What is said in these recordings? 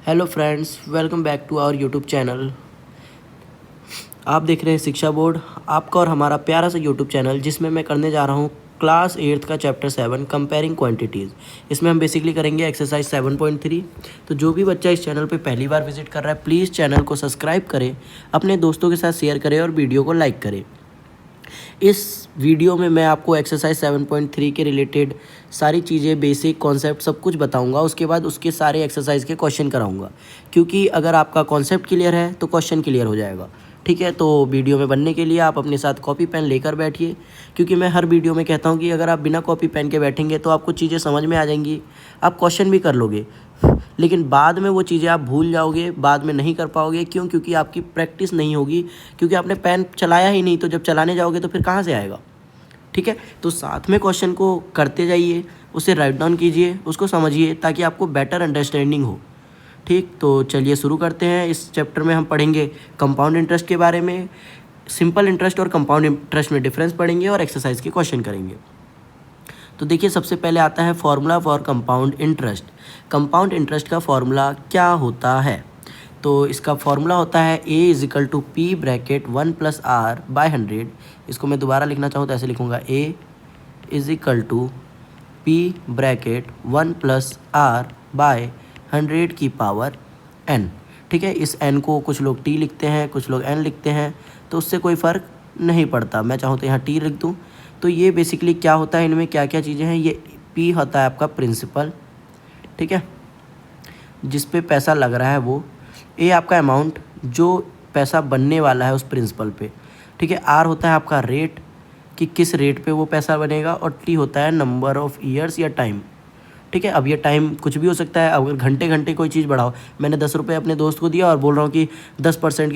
Hello friends, welcome back to our YouTube channel. आप देख रहे हैं शिक्षा बोर्ड, आपका और हमारा प्यारा सा यूट्यूब चैनल, जिसमें मैं करने जा रहा हूँ क्लास 8th का चैप्टर 7 कंपेयरिंग क्वांटिटीज़। इसमें हम बेसिकली करेंगे एक्सरसाइज 7.3। तो जो भी बच्चा इस चैनल पे पहली बार विजिट कर रहा है, प्लीज़ चैनल को सब्सक्राइब करें, अपने दोस्तों के साथ शेयर करें और वीडियो को लाइक करें। इस वीडियो में मैं आपको एक्सरसाइज 7.3 के रिलेटेड सारी चीज़ें, बेसिक कॉन्सेप्ट सब कुछ बताऊंगा। उसके बाद उसके सारे एक्सरसाइज के क्वेश्चन कराऊंगा, क्योंकि अगर आपका कॉन्सेप्ट क्लियर है तो क्वेश्चन क्लियर हो जाएगा। ठीक है, तो वीडियो में बनने के लिए आप अपने साथ कॉपी पेन लेकर बैठिए, क्योंकि मैं हर वीडियो में कहता हूँ कि अगर आप बिना कॉपी पेन के बैठेंगे तो आपको चीज़ें समझ में आ जाएंगी, आप क्वेश्चन भी कर लोगे, लेकिन बाद में वो चीज़ें आप भूल जाओगे, बाद में नहीं कर पाओगे। क्यों? क्योंकि आपकी प्रैक्टिस नहीं होगी, क्योंकि आपने पेन चलाया ही नहीं। तो जब चलाने जाओगे तो फिर कहाँ से आएगा? ठीक है, तो साथ में क्वेश्चन को करते जाइए, उसे राइट डाउन कीजिए, उसको समझिए, ताकि आपको बेटर अंडरस्टैंडिंग हो। ठीक, तो चलिए शुरू करते हैं। इस चैप्टर में हम पढ़ेंगे कंपाउंड इंटरेस्ट के बारे में, सिंपल इंटरेस्ट और कंपाउंड इंटरेस्ट में डिफरेंस पढ़ेंगे और एक्सरसाइज के क्वेश्चन करेंगे। तो देखिए, सबसे पहले आता है formula for compound interest. Compound interest का फॉर्मूला क्या होता है? तो इसका फॉर्मूला होता है A equal to P bracket 1+R/100। इसको मैं दोबारा लिखना चाहूँ तो ऐसे लिखूँगा, A equal to P bracket 1+R/100 की पावर n। ठीक है, इस n को कुछ लोग t लिखते हैं, कुछ लोग n लिखते हैं, तो उससे कोई फ़र्क नहीं पड़ता। मैं चाहूँ तो यहाँ t लिख दूँ। तो ये बेसिकली क्या होता है, इनमें क्या क्या चीज़ें हैं। ये p होता है आपका प्रिंसिपल, ठीक है, जिस पे पैसा लग रहा है वो। a आपका अमाउंट, जो पैसा बनने वाला है उस प्रिंसिपल पे। ठीक है, r होता है आपका रेट, कि किस रेट पे वो पैसा बनेगा, और t होता है नंबर ऑफ़ ईयर्स या टाइम। ठीक है, अब ये टाइम कुछ भी हो सकता है। अगर घंटे घंटे कोई चीज़ बढ़ाओ, मैंने 10 रुपये अपने दोस्त को दिया और बोल रहा हूँ कि 10%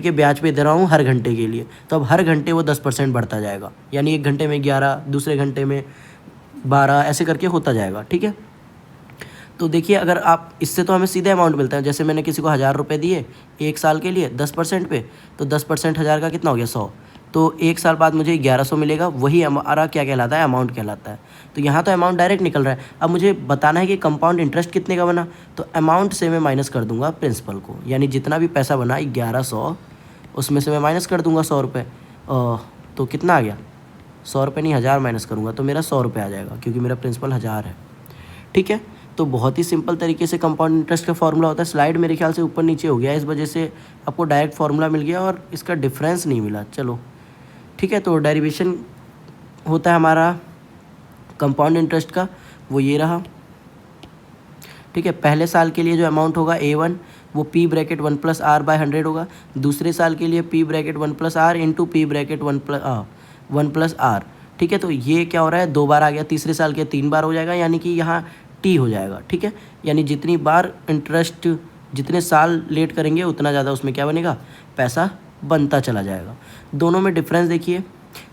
के ब्याज पे दे रहा हूँ हर घंटे के लिए, तो अब हर घंटे वो 10% बढ़ता जाएगा। यानी एक घंटे में 11, दूसरे घंटे में 12, ऐसे करके होता जाएगा। ठीक है, तो देखिए, अगर आप इससे तो हमें सीधे अमाउंट मिलता है। जैसे मैंने किसी को 1000 रुपये दिए 1 साल के लिए 10% पे, तो 10% 1000 का कितना हो गया? 100। तो 1 साल बाद मुझे 1100 मिलेगा। वही हमारा क्या कहलाता है? अमाउंट कहलाता है। तो यहाँ तो अमाउंट डायरेक्ट निकल रहा है। अब मुझे बताना है कि कंपाउंड इंटरेस्ट कितने का बना, तो अमाउंट से मैं माइनस कर दूंगा प्रिंसिपल को। यानी जितना भी पैसा बना 1100, उसमें से मैं माइनस कर दूंगा 100 रुपये। तो कितना आ गया? 100 रुपये नहीं, 1000 माइनस करूँगा तो मेरा 100 रुपये आ जाएगा, क्योंकि मेरा प्रिंसिपल 1000 है। ठीक है, तो बहुत ही सिंपल तरीके से कंपाउंड इंटरेस्ट का फॉर्मूला होता है। स्लाइड मेरे ख्याल से ऊपर नीचे हो गया, इस वजह से आपको डायरेक्ट फार्मूला मिल गया और इसका डिफरेंस नहीं मिला। चलो ठीक है, तो डेरिवेशन होता है हमारा कंपाउंड इंटरेस्ट का, वो ये रहा। ठीक है, पहले साल के लिए जो अमाउंट होगा A1, वो P ब्रैकेट 1+R/100 होगा। दूसरे साल के लिए P bracket 1+R into P bracket 1+R। ठीक है, तो ये क्या हो रहा है? 2 बार आ गया। तीसरे साल के 3 बार हो जाएगा, यानी कि यहाँ T हो जाएगा। ठीक है, यानी जितनी बार इंटरेस्ट, जितने साल लेट करेंगे उतना ज़्यादा उसमें क्या बनेगा? पैसा बनता चला जाएगा। दोनों में डिफरेंस देखिए।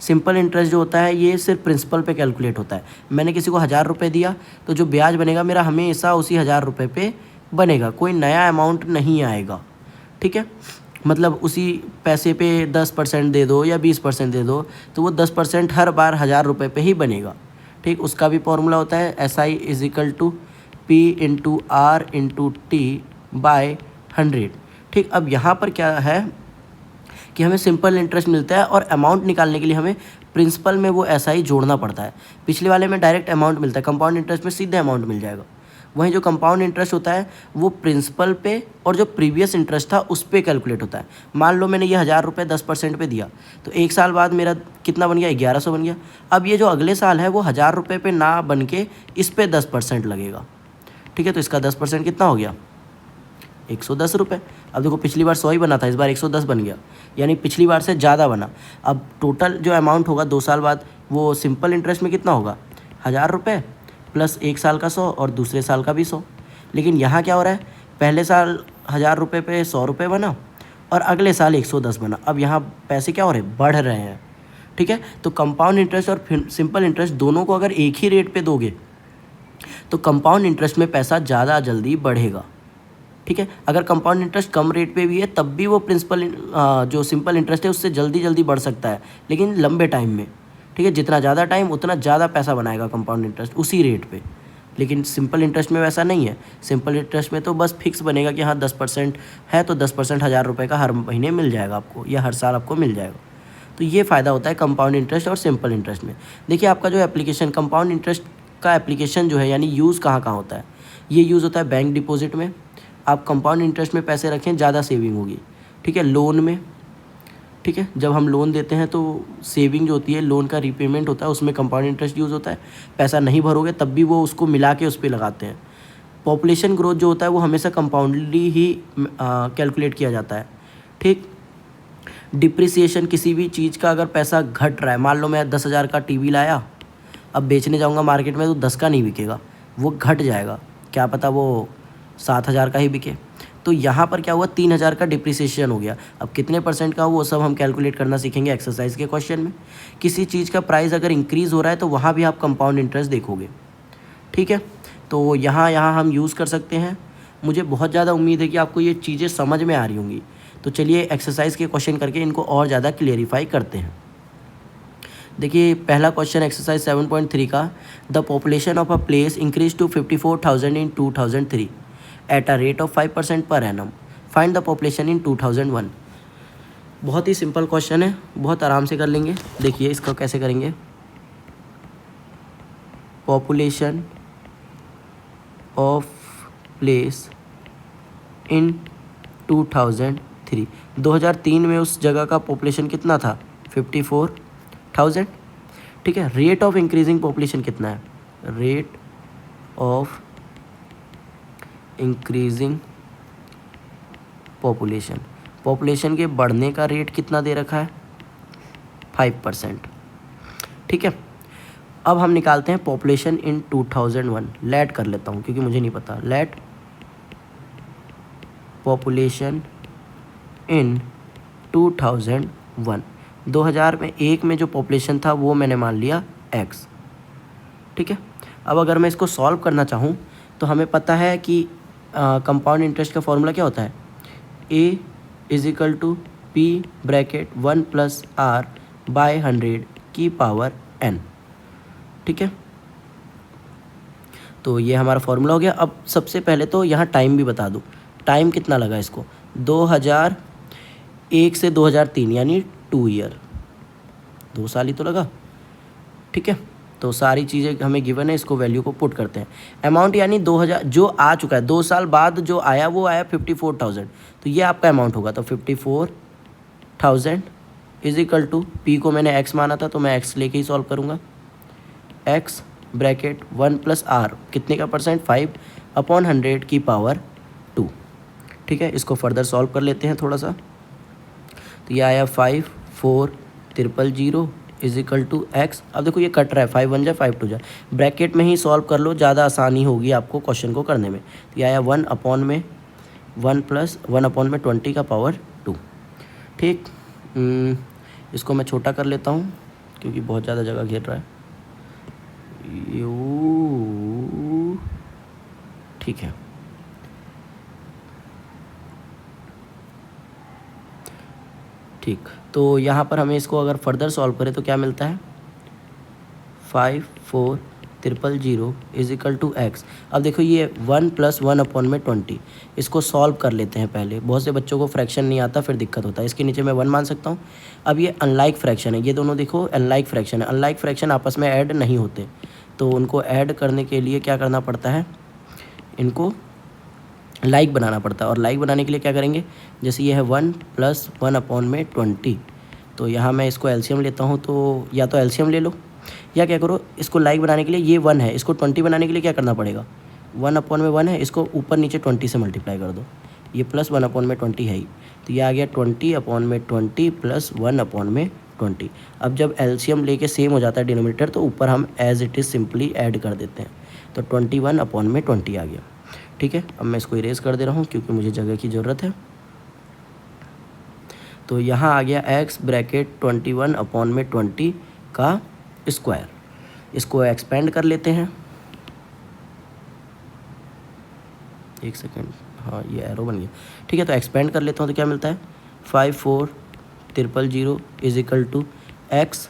सिंपल इंटरेस्ट जो होता है ये सिर्फ प्रिंसिपल पे कैलकुलेट होता है। मैंने किसी को 1000 रुपये दिया, तो जो ब्याज बनेगा मेरा हमेशा उसी 1000 रुपये पे बनेगा, कोई नया अमाउंट नहीं आएगा। ठीक है, मतलब उसी पैसे पे 10% दे दो या 20% दे दो, तो वो 10% हर बार 1000 रुपये पे ही बनेगा। ठीक, उसका भी फॉर्मूला होता है SI equal to P into R into T/100। ठीक, अब यहाँ पर क्या है कि हमें सिंपल इंटरेस्ट मिलता है, और अमाउंट निकालने के लिए हमें प्रिंसिपल में वो SI जोड़ना पड़ता है। पिछले वाले में डायरेक्ट अमाउंट मिलता है, कंपाउंड इंटरेस्ट में सीधे अमाउंट मिल जाएगा। वहीं जो कंपाउंड इंटरेस्ट होता है वो प्रिंसिपल पे और जो प्रीवियस इंटरेस्ट था उस पर कैलकुलेट होता है। मान लो मैंने ये 1000 रुपये 10% पे दिया, तो 1 साल बाद मेरा कितना बन गया? 1100 बन गया। अब ये जो अगले साल है वो 1000 रुपये पे ना बन के इस पर 10% लगेगा। ठीक है, तो इसका 10% कितना हो गया? 110 रुपये। अब देखो, पिछली बार 100 ही बना था, इस बार 110 बन गया, यानी पिछली बार से ज़्यादा बना। अब टोटल जो अमाउंट होगा 2 साल बाद, वो सिंपल इंटरेस्ट में कितना होगा? 1000 रुपये प्लस 1 साल का 100 और दूसरे साल का भी 100। लेकिन यहाँ क्या हो रहा है? पहले साल 1000 रुपये पे 100 रुपये बना और अगले साल 110 बना। अब यहाँ पैसे क्या हो रहे हैं? बढ़ रहे हैं। ठीक है, तो कंपाउंड इंटरेस्ट और सिंपल इंटरेस्ट दोनों को अगर एक ही रेट पे दोगे तो कंपाउंड इंटरेस्ट में पैसा ज़्यादा जल्दी बढ़ेगा। ठीक है, अगर कंपाउंड इंटरेस्ट कम रेट पे भी है तब भी वो प्रिंसिपल जो सिंपल इंटरेस्ट है उससे जल्दी जल्दी बढ़ सकता है, लेकिन लंबे टाइम में। ठीक है, जितना ज़्यादा टाइम उतना ज़्यादा पैसा बनाएगा कंपाउंड इंटरेस्ट उसी रेट पे। लेकिन सिंपल इंटरेस्ट में वैसा नहीं है। सिंपल इंटरेस्ट में तो बस फिक्स बनेगा कि हाँ 10% है तो 10% 1000 रुपये का हर महीने मिल जाएगा आपको, या हर साल आपको मिल जाएगा। तो ये फ़ायदा होता है कंपाउंड इंटरेस्ट और सिंपल इंटरेस्ट में। देखिए आपका जो एप्लीकेशन कंपाउंड इंटरेस्ट का एप्लीकेशन जो है, यानी यूज़ कहाँ कहाँ होता है, ये यूज़ होता है बैंक डिपॉजिट में। आप कंपाउंड इंटरेस्ट में पैसे रखें, ज़्यादा सेविंग होगी, ठीक है। लोन में, ठीक है, जब हम लोन देते हैं तो सेविंग जो होती है, लोन का रीपेमेंट होता है, उसमें कंपाउंड इंटरेस्ट यूज़ होता है। पैसा नहीं भरोगे तब भी वो उसको मिला के उस पर लगाते हैं। पॉपुलेशन ग्रोथ जो होता है वो हमेशा कंपाउंडली ही कैलकुलेट किया जाता है, ठीक। डिप्रिसिएशन, किसी भी चीज़ का अगर पैसा घट रहा है, मान लो मैं 10,000 का टीवी लाया, अब बेचने जाऊंगा मार्केट में तो 10 का नहीं बिकेगा, वो घट जाएगा, क्या पता वो 7,000 का ही बिके। तो यहाँ पर क्या हुआ, 3,000 का डिप्रिसिएशन हो गया। अब कितने परसेंट का वो सब हम कैलकुलेट करना सीखेंगे एक्सरसाइज के क्वेश्चन में। किसी चीज़ का प्राइस अगर इंक्रीज़ हो रहा है तो वहाँ भी आप कंपाउंड इंटरेस्ट देखोगे, ठीक है। तो यहाँ हम यूज़ कर सकते हैं। मुझे बहुत ज़्यादा उम्मीद है कि आपको ये चीज़ें समझ में आ रही होंगी। तो चलिए एक्सरसाइज के क्वेश्चन करके इनको और ज़्यादा क्लियरिफाई करते हैं। देखिए पहला क्वेश्चन एक्सरसाइज 7.3 का, the population of a place increase to 54,000 in 2003 at a rate of 5% per annum, find the population in 2001। बहुत ही सिंपल क्वेश्चन है, बहुत आराम से कर लेंगे। देखिए इसको कैसे करेंगे, पॉपुलेशन ऑफ प्लेस इन 2003, 2003 में उस जगह का पॉपुलेशन कितना था, 54,000, ठीक है। रेट ऑफ इंक्रीजिंग पॉपुलेशन कितना है, rate of increasing population, population के बढ़ने का रेट कितना दे रखा है, 5%, ठीक है। अब हम निकालते हैं पॉपुलेशन इन 2001। लेट कर लेता हूँ क्योंकि मुझे नहीं पता। लेट पॉपुलेशन इन 2001, 2001 में जो पॉपुलेशन था वो मैंने मान लिया x, ठीक है। अब अगर मैं इसको सॉल्व करना चाहूँ तो हमें पता है कि कंपाउंड इंटरेस्ट का फॉर्मूला क्या होता है, a = p bracket 1 + r by 100 की पावर n, ठीक है। तो ये हमारा फॉर्मूला हो गया। अब सबसे पहले तो यहाँ टाइम भी बता दूँ, टाइम कितना लगा इसको, 2001 से 2003 यानी 2 ईयर, 2 साल ही तो लगा, ठीक है। तो सारी चीज़ें हमें गिवन है, इसको वैल्यू को पुट करते हैं। अमाउंट यानी 2000 जो आ चुका है, 2 साल बाद जो आया वो आया 54,000, तो ये आपका अमाउंट होगा। तो 54,000 = पी को मैंने x माना था तो मैं x लेके ही सॉल्व करूँगा, x ब्रैकेट 1 + r कितने का परसेंट, 5/100 की पावर 2, ठीक है। इसको फर्दर सॉल्व कर लेते हैं थोड़ा सा। तो ये आया 5,4,000 = x। अब देखो ये कट रहा है, 5 1 जा 5 2 जा, ब्रैकेट में ही सॉल्व कर लो, ज़्यादा आसानी होगी आपको क्वेश्चन को करने में। तो ये आया 1/1 + 1/20 का पावर 2, ठीक। इसको मैं छोटा कर लेता हूँ क्योंकि बहुत ज़्यादा जगह घेर रहा है, ठीक है। ठीक, तो यहाँ पर हमें इसको अगर फर्दर सॉल्व करें तो क्या मिलता है, 5,4,000 = x। अब देखो ये 1 + 1/20, इसको सॉल्व कर लेते हैं पहले। बहुत से बच्चों को फ्रैक्शन नहीं आता, फिर दिक्कत होता है। इसके नीचे मैं 1 मान सकता हूँ। अब ये अनलाइक फ्रैक्शन है, ये दोनों देखो अनलाइक फ्रैक्शन है। अनलाइक फ्रैक्शन आपस में ऐड नहीं होते, तो उनको ऐड करने के लिए क्या करना पड़ता है, इनको लाइक बनाना पड़ता है। और लाइक बनाने के लिए क्या करेंगे, जैसे ये है 1 + 1/20, तो यहाँ मैं इसको एलसीएम लेता हूँ, तो या तो एलसीएम ले लो या क्या करो, इसको लाइक बनाने के लिए ये 1 है, इसको 20 बनाने के लिए क्या करना पड़ेगा, 1/1 है, इसको ऊपर नीचे 20 से मल्टीप्लाई कर दो, ये प्लस 1/20 है ही, तो ये आ गया 20/20 + 1/20। अब जब एलसीएम लेके सेम हो जाता है डिनोमिनेटर, तो ऊपर हम as it is simply add कर देते हैं, तो 21/20 आ गया, ठीक है। अब मैं इसको इरेज कर दे रहा हूँ क्योंकि मुझे जगह की ज़रूरत है। तो यहाँ आ गया x ब्रैकेट 21/20 का स्क्वायर। इसको एक्सपेंड कर लेते हैं, एक सेकेंड, हाँ ये एरो बन गया, ठीक है। तो एक्सपेंड कर लेता हूँ तो क्या मिलता है, 5,4,000 = x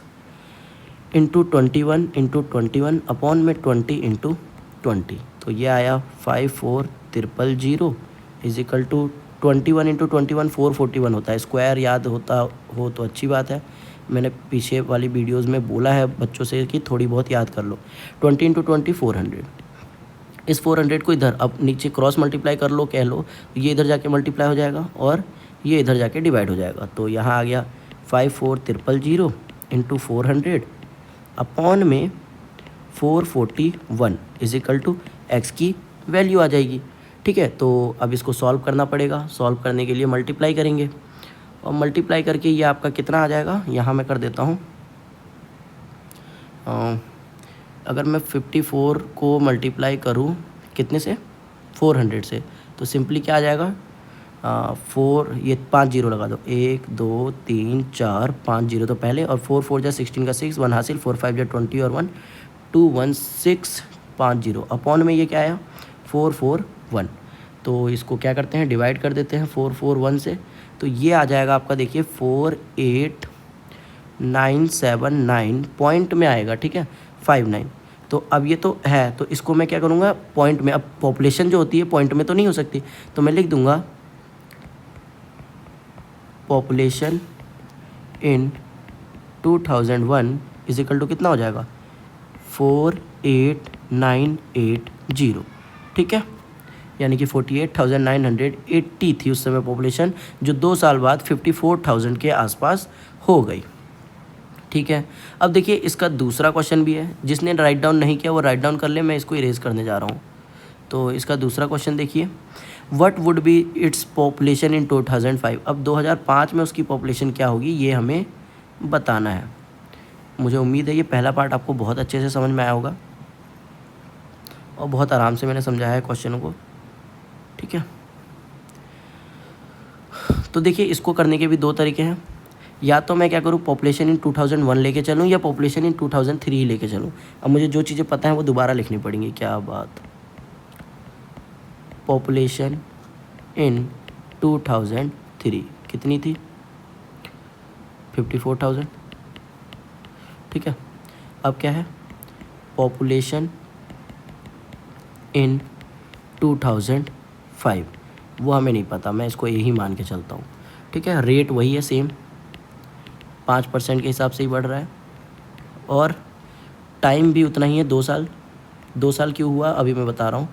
× 21 × 21/20 × 20, तो ये आया 54,000 इज इक्वल टू 21 इंटू 21 441 होता है। स्क्वायर याद होता हो तो अच्छी बात है, मैंने पीछे वाली वीडियोस में बोला है बच्चों से कि थोड़ी बहुत याद कर लो। 20 इंटू 20 400, इस 400 को इधर अब नीचे क्रॉस मल्टीप्लाई कर लो, कह लो, ये इधर जाके मल्टीप्लाई हो जाएगा और ये इधर जाके डिवाइड हो जाएगा। तो यहाँ आ गया 54,000 इंटू 400 अपॉन में 441 इज इक्वल टू एक्स की वैल्यू आ जाएगी। ठीक है, तो अब इसको सॉल्व करना पड़ेगा। सॉल्व करने के लिए मल्टीप्लाई करेंगे और मल्टीप्लाई करके ये आपका कितना आ जाएगा, यहाँ मैं कर देता हूँ। अगर मैं 54 को मल्टीप्लाई करूँ कितने से, 400 से, तो सिंपली क्या आ जाएगा, 4, ये 5 जीरो लगा दो, 1 2 3 4 5 जीरो तो पहले, और 4 4 जा 16 का 6 1 हासिल, 4 5 जा 20 और 1 2 1 6 5 जीरो अपॉन में ये क्या आया 441। तो इसको क्या करते हैं, डिवाइड कर देते हैं 441 से, तो ये आ जाएगा आपका, देखिए 48979 पॉइंट में आएगा। ठीक है, 59। तो अब ये तो है, तो इसको मैं क्या करूँगा पॉइंट में, अब पॉपुलेशन जो होती है पॉइंट में तो नहीं हो सकती, तो मैं लिख दूँगा population in 2001 is equal to कितना हो जाएगा 48980। ठीक है, यानी कि 48,980 थी उस समय पॉपुलेशन, जो 2 साल बाद 54,000 के आसपास हो गई। ठीक है, अब देखिए इसका दूसरा क्वेश्चन भी है, जिसने राइट डाउन नहीं किया वो राइट डाउन कर ले, मैं इसको इरेज करने जा रहा हूँ। तो इसका दूसरा क्वेश्चन देखिए, what would be its population in 2005। अब 2005 में उसकी पॉपुलेशन क्या होगी ये हमें बताना है। मुझे उम्मीद है ये पहला पार्ट आपको बहुत अच्छे से समझ में आया होगा और बहुत आराम से मैंने समझाया है क्वेश्चनों को। ठीक है, तो देखिए इसको करने के भी 2 तरीके हैं, या तो मैं क्या करूँ पॉपुलेशन इन 2001 लेके चलूँ या पॉपुलेशन इन 2003 लेके चलूँ। अब मुझे जो चीज़ें पता हैं वो दोबारा लिखनी पड़ेंगी। क्या बात, पॉपुलेशन इन 2003 कितनी थी 54,000। ठीक है, अब क्या है पॉपुलेशन इन 2005, वो हमें नहीं पता, मैं इसको यही मान के चलता हूँ। ठीक है, रेट वही है सेम, 5% के हिसाब से ही बढ़ रहा है और टाइम भी उतना ही है, 2 साल। 2 साल क्यों हुआ अभी मैं बता रहा हूँ,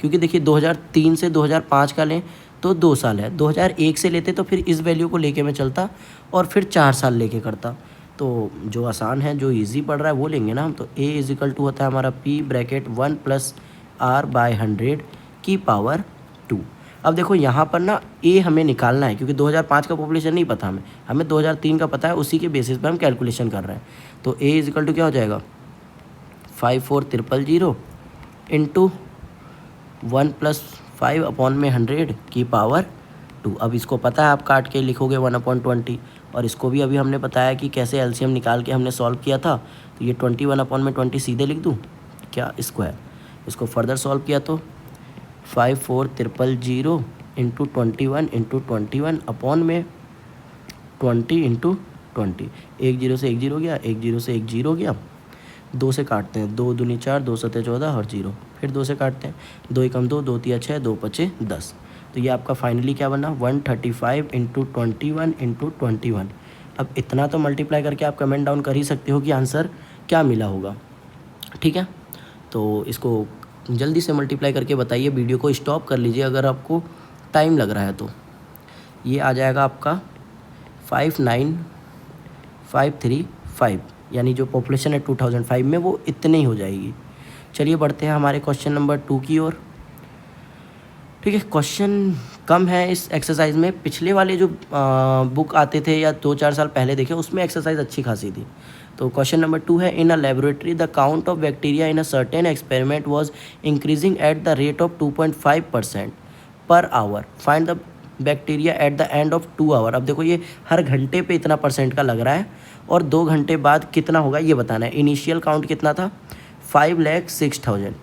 क्योंकि देखिए 2003 से 2005 का लें तो 2 साल है, 2001 से लेते तो फिर इस वैल्यू को लेके मैं चलता और फिर 4 साल लेके करता। तो जो आसान है, जो इजी पड़ रहा है वो लेंगे ना हम। तो a इज इक्वल टू होता है हमारा p ब्रैकेट 1 + r/100 की पावर 2। अब देखो यहाँ पर ना a हमें निकालना है, क्योंकि 2005 का पॉपुलेशन नहीं पता हमें 2003 का पता है, उसी के बेसिस पर हम कैलकुलेशन कर रहे हैं। तो a इज इक्वल टू क्या हो जाएगा 54,000 इंटू 1 + 5 अपॉन में 100 की पावर 2। अब इसको पता है, आप काट के लिखोगे 1/20, और इसको भी अभी हमने बताया कि कैसे एलसीएम निकाल के हमने सॉल्व किया था। तो ये 21/20 सीधे लिख दूँ क्या, स्क्वायर। इसको फर्दर सॉल्व किया तो 54,000 इंटू 21 इंटू 21 अपॉन में 20 इंटू 20। 1 0 से 1 0 गया, 1 0 से 1 0 गया, 2 से काटते हैं, 2 दूनी 4, 2 सते 14 और 0, फिर 2 से काटते हैं, 2 एकम 2, 2 तिया 6, 2 पचे 10। तो ये आपका फाइनली क्या बना 135 इंटू 21 इंटू 21। अब इतना तो मल्टीप्लाई करके आप कमेंट डाउन कर ही सकते हो कि आंसर क्या मिला होगा। ठीक है, तो इसको जल्दी से मल्टीप्लाई करके बताइए, वीडियो को स्टॉप कर लीजिए अगर आपको टाइम लग रहा है तो। ये आ जाएगा आपका 59535, यानी जो पॉपुलेशन है 2005 में वो इतने ही हो जाएगी। चलिए बढ़ते हैं हमारे क्वेश्चन नंबर 2 की ओर। ठीक है, क्वेश्चन कम है इस एक्सरसाइज में, पिछले वाले जो बुक आते थे या 2-4 साल पहले देखे उसमें एक्सरसाइज अच्छी खासी थी। तो क्वेश्चन नंबर 2 है, in a laboratory the count of bacteria in a certain experiment was increasing at the rate of 2.5% per hour, find the bacteria at the end of 2 hour. अब देखो ये हर घंटे पे इतना % का लग रहा है और 2 घंटे बाद कितना होगा ये बताना है। इनिशियल काउंट कितना था 5,06,000,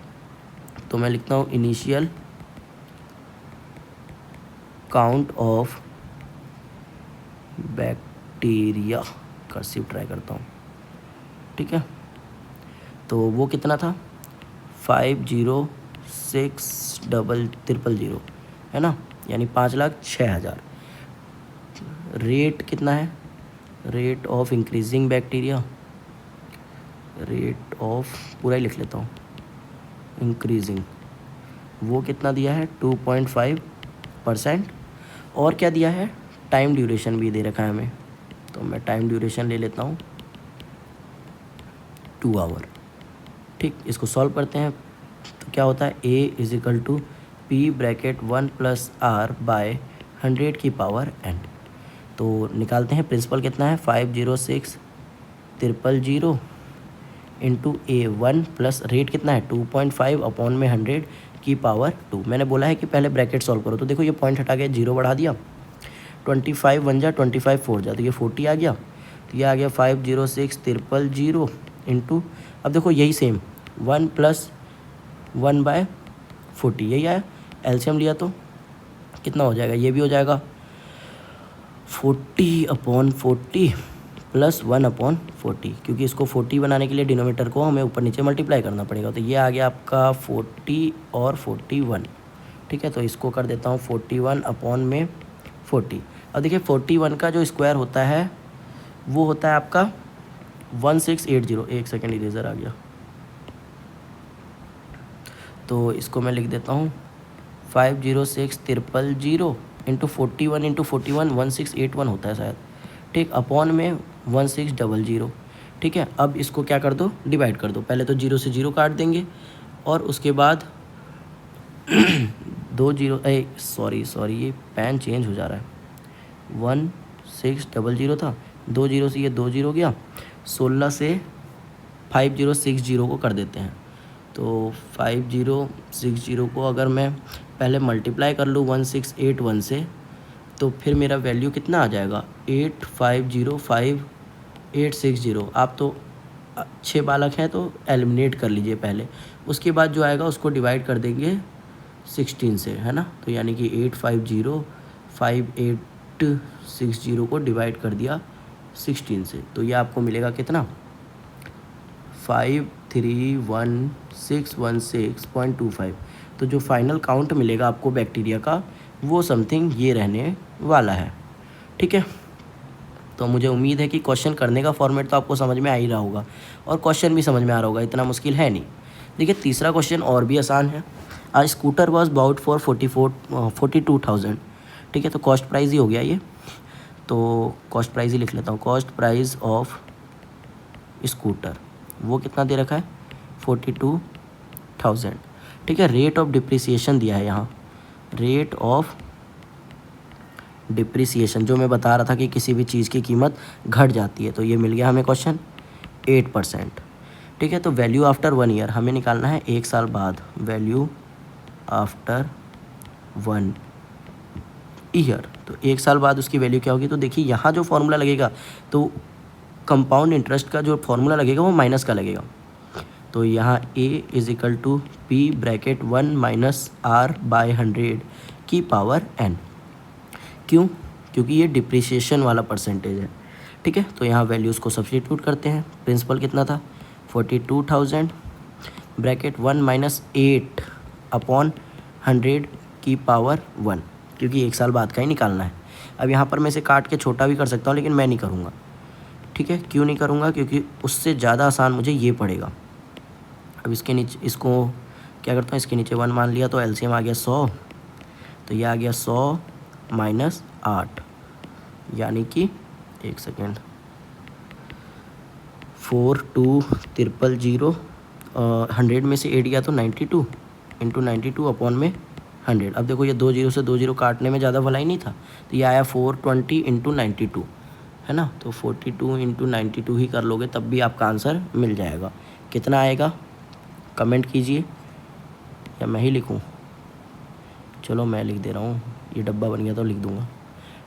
तो मैं लिखता हूँ initial count of bacteria, cursive try करता हूँ। ठीक है, तो वो कितना था 506,000 है ना, यानी 5,06,000। रेट कितना है, rate of increasing bacteria, rate of पूरा ही लिख लेता हूँ, इंक्रीजिंग, वो कितना दिया है 2.5%। और क्या दिया है, टाइम ड्यूरेशन भी दे रखा है हमें, तो मैं टाइम ड्यूरेशन ले लेता हूँ 2 आवर। ठीक, इसको सॉल्व करते हैं तो क्या होता है, A = P bracket 1 + R by 100 की पावर n। तो निकालते हैं, प्रिंसिपल कितना है 506,000 इंटू A1 प्लस रेट कितना है 2.5 अपॉन में 100 की पावर 2। मैंने बोला है कि पहले ब्रैकेट सॉल्व करो, तो देखो ये पॉइंट हटा के 0 बढ़ा दिया, 25 1 जा 25 4 जा, तो ये 40 आ गया। तो ये आ गया 506,000 इंटू, अब देखो यही सेम 1 + 1/40 यही आया, एलसीएम लिया तो कितना हो जाएगा, ये भी हो जाएगा 40/40 प्लस 1/40, क्योंकि इसको 40 बनाने के लिए डिनोमीटर को हमें ऊपर नीचे मल्टीप्लाई करना पड़ेगा। तो ये आ गया आपका 40 और 41। ठीक है, तो इसको कर देता हूँ 41/40। अब देखिए 41 का जो स्क्वायर होता है वो होता है आपका 1680। एक सेकेंड, इरेजर आ गया, तो इसको मैं लिख देता हूँ 506,000 इंटू 41 इंटू 41 1681 होता है शायद। ठीक, अपॉन में 1600। ठीक है, अब इसको क्या कर दो, डिवाइड कर दो। पहले तो 0 से 0 काट देंगे और उसके बाद 2 0, सॉरी ये पेन चेंज हो जा रहा है, 1600 था, 2 0 से ये 2 0 गया, 16 से 5060 को कर देते हैं। तो 5060 को अगर मैं पहले मल्टीप्लाई कर लूँ 1681 से, तो फिर मेरा वैल्यू कितना आ जाएगा 8505,860। आप तो अच्छे बालक हैं तो एलिमिनेट कर लीजिए पहले, उसके बाद जो आएगा उसको डिवाइड कर देंगे 16 से, है ना। तो यानी कि 8505,860 को डिवाइड कर दिया 16 से, तो ये आपको मिलेगा कितना 531,616.25। तो जो फाइनल काउंट मिलेगा आपको बैक्टीरिया का वो समथिंग ये रहने वाला है। ठीक है, तो मुझे उम्मीद है कि क्वेश्चन करने का फॉर्मेट तो आपको समझ में आ ही रहा होगा और क्वेश्चन भी समझ में आ रहा होगा, इतना मुश्किल है नहीं। देखिए तीसरा क्वेश्चन और भी आसान है। आज स्कूटर वॉज बाउट फॉर 42,000। ठीक है, तो कॉस्ट प्राइस ही हो गया ये, तो कॉस्ट प्राइस ही लिख लेता हूँ। कॉस्ट प्राइस ऑफ स्कूटर वो कितना दे रखा है 42,000। ठीक है, रेट ऑफ डिप्रिसिएशन दिया है यहाँ, रेट ऑफ डिप्रिसिएशन जो मैं बता रहा था कि किसी भी चीज़ की कीमत घट जाती है, तो ये मिल गया हमें क्वेश्चन 8%। ठीक है, तो वैल्यू आफ्टर 1 ईयर हमें निकालना है 1 साल बाद, वैल्यू आफ्टर 1 ईयर। तो 1 साल बाद उसकी वैल्यू क्या होगी, तो देखिए यहाँ जो फॉर्मूला लगेगा तो कंपाउंड इंटरेस्ट का जो फॉर्मूला लगेगा वो माइनस का लगेगा। तो यहाँ A = P bracket 1 - R by 100 की पावर n। क्यों, क्योंकि ये डिप्रिसिएशन वाला परसेंटेज है। ठीक है, तो यहाँ वैल्यूज़ को सब्स्टिट्यूट करते हैं। प्रिंसिपल कितना था 42,000 ब्रैकेट 1 - 8 अपॉन 100 की पावर 1, क्योंकि 1 साल बाद का ही निकालना है। अब यहाँ पर मैं इसे काट के छोटा भी कर सकता हूँ, लेकिन मैं नहीं करूँगा। ठीक है, क्यों नहीं करूँगा, क्योंकि उससे ज़्यादा आसान मुझे ये पड़ेगा। अब इसके नीचे इसको क्या करता हूँ, इसके नीचे 1 मान लिया, तो एलसीएम आ गया 100, तो ये आ गया 100 - 8, यानी कि 1 सेकेंड 42,000 100 में से 8 गया तो 92 इंटू 92 अपॉन में 100। अब देखो ये 2 0 से 2 0 काटने में ज़्यादा भलाई नहीं था, तो ये आया 420 इंटू 92, है ना। तो 42 इंटू 92 ही कर लोगे तब भी आपका आंसर मिल जाएगा। कितना आएगा कमेंट कीजिए, या मैं ही लिखूं, चलो मैं लिख दे रहा हूँ, ये डब्बा बन गया तो लिख दूँगा।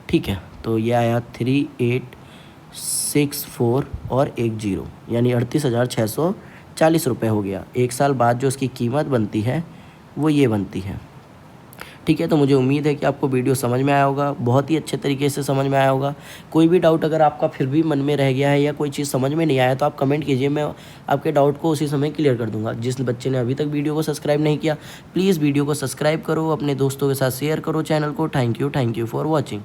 ठीक है, तो ये आया 3864 और 10, यानी 38,640 रुपये हो गया। 1 साल बाद जो उसकी कीमत बनती है वो ये बनती है। ठीक है। तो मुझे उम्मीद है कि आपको वीडियो समझ में आया होगा, बहुत ही अच्छे तरीके से समझ में आया होगा। कोई भी डाउट अगर आपका फिर भी मन में रह गया है या कोई चीज़ समझ में नहीं आया तो आप कमेंट कीजिए, मैं आपके डाउट को उसी समय क्लियर कर दूंगा। जिस बच्चे ने अभी तक वीडियो को सब्सक्राइब नहीं किया, प्लीज़ वीडियो को सब्सक्राइब करो, अपने दोस्तों के साथ शेयर करो चैनल को। Thank you for watching.